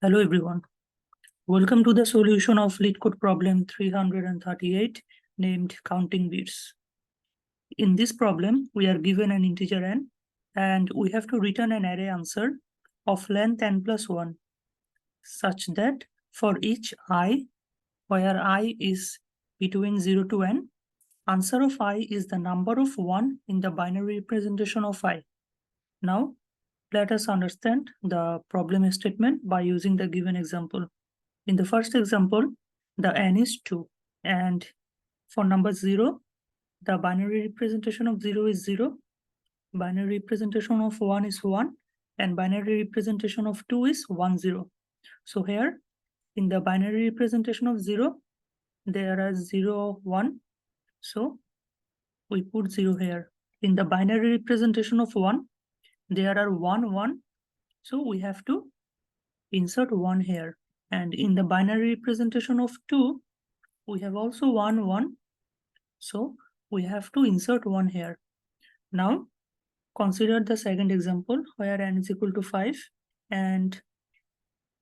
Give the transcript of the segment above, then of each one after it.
Hello everyone. Welcome to the solution of LeetCode problem 338 named counting bits. In this problem, we are given an integer n and we have to return an array answer of length n plus 1 such that for each I, where I is between 0 to n, answer of I is the number of 1 in the binary representation of I. Now, let us understand the problem statement by using the given example. In the first example, the n is 2, and for number 0, the binary representation of 0 is 0, binary representation of 1 is 1, and binary representation of 2 is 1, 0. So here, in the binary representation of 0, there are 0, 1, so we put 0 here. In the binary representation of 1, there are 1, 1, so we have to insert 1 here. And in the binary representation of 2, we have also 1, 1. So we have to insert 1 here. Now, consider the second example where n is equal to 5. And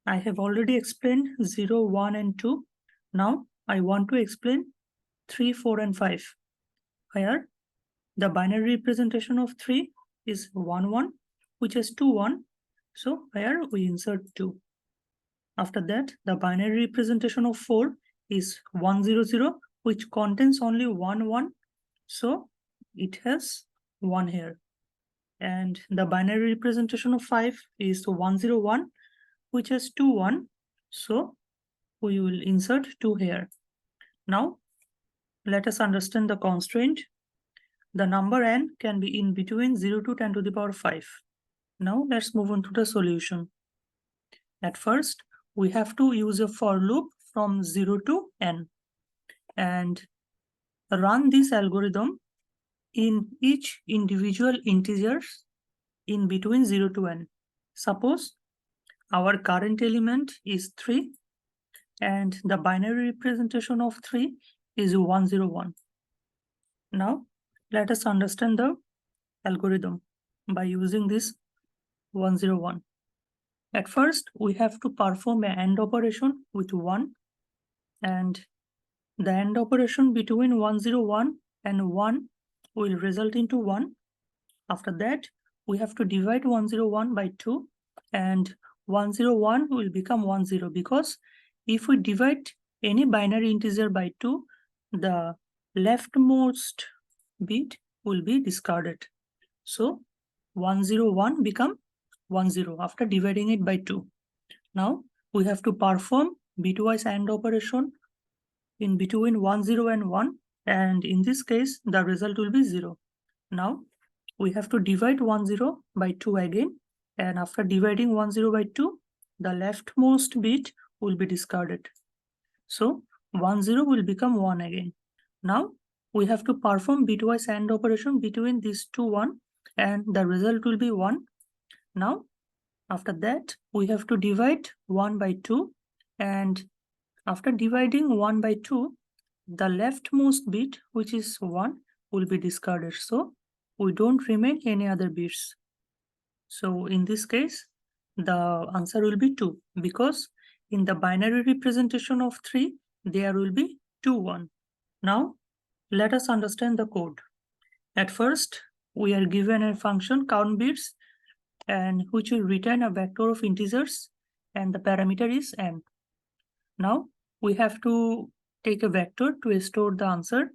I have already explained 0, 1, and 2. Now, I want to explain 3, 4, and 5. Where the binary representation of 3 is 1, 1, which is 2, 1. So here we insert 2. After that, the binary representation of 4 is 1, 0, 0, which contains only 1, 1. So it has 1 here. And the binary representation of 5 is 1, 0, 1, which has 2, 1. So we will insert 2 here. Now, let us understand the constraint. The number n can be in between 0 to 10 to the power 5. Now, let's move on to the solution. At first, we have to use a for loop from 0 to n and run this algorithm in each individual integers in between 0 to n. Suppose our current element is 3 and the binary representation of 3 is 101. Now, let us understand the algorithm by using this 101. At first, we have to perform an AND operation with 1, and the AND operation between 101 and 1 will result into 1. After that, we have to divide 101 by 2, and 101 will become 10 because if we divide any binary integer by 2, the leftmost bit will be discarded. So 101 become 10 after dividing it by 2. Now we have to perform bitwise AND operation in between 10 and 1, and in this case the result will be 0. Now we have to divide 10 by 2 again, and after dividing 10 by 2, the leftmost bit will be discarded. So 10 will become 1 again. Now we have to perform bitwise AND operation between these two 1, and the result will be 1. Now after that, we have to divide 1 by 2, and after dividing 1 by 2, the leftmost bit, which is 1, will be discarded. So we don't remain any other bits. So in this case, the answer will be 2 because in the binary representation of 3, there will be 2, 1. Now, let us understand the code. At first, we are given a function count bits, and which will return a vector of integers, and the parameter is n. Now we have to take a vector to store the answer.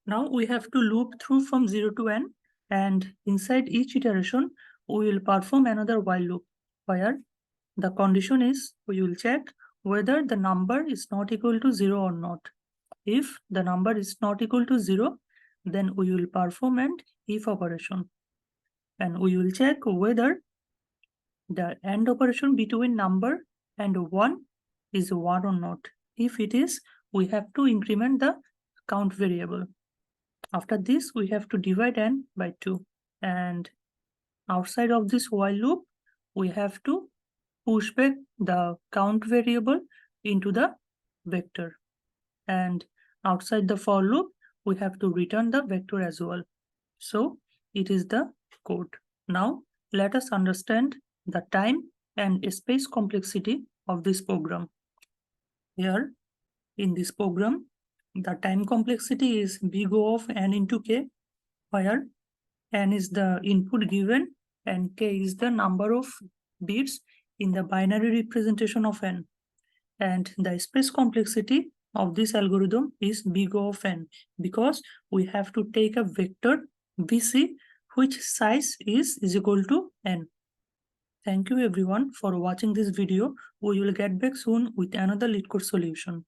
Now we have to loop through from 0 to n, and inside each iteration we will perform another while loop where the condition is we will check whether the number is not equal to 0 or not. If the number is not equal to 0, then we will perform an if operation, and we will check whether the AND operation between number and 1 is 1 or not. If it is, we have to increment the count variable. After this, we have to divide n by 2. And outside of this while loop, we have to push back the count variable into the vector. And outside the for loop, we have to return the vector as well. So it is the code. Now let us understand the time and space complexity of this program. Here, in this program, the time complexity is big O of n into k, where n is the input given and k is the number of bits in the binary representation of n. And the space complexity of this algorithm is big O of n, because we have to take a vector bc which size is equal to n. Thank you everyone for watching this video. We will get back soon with another LeetCode solution.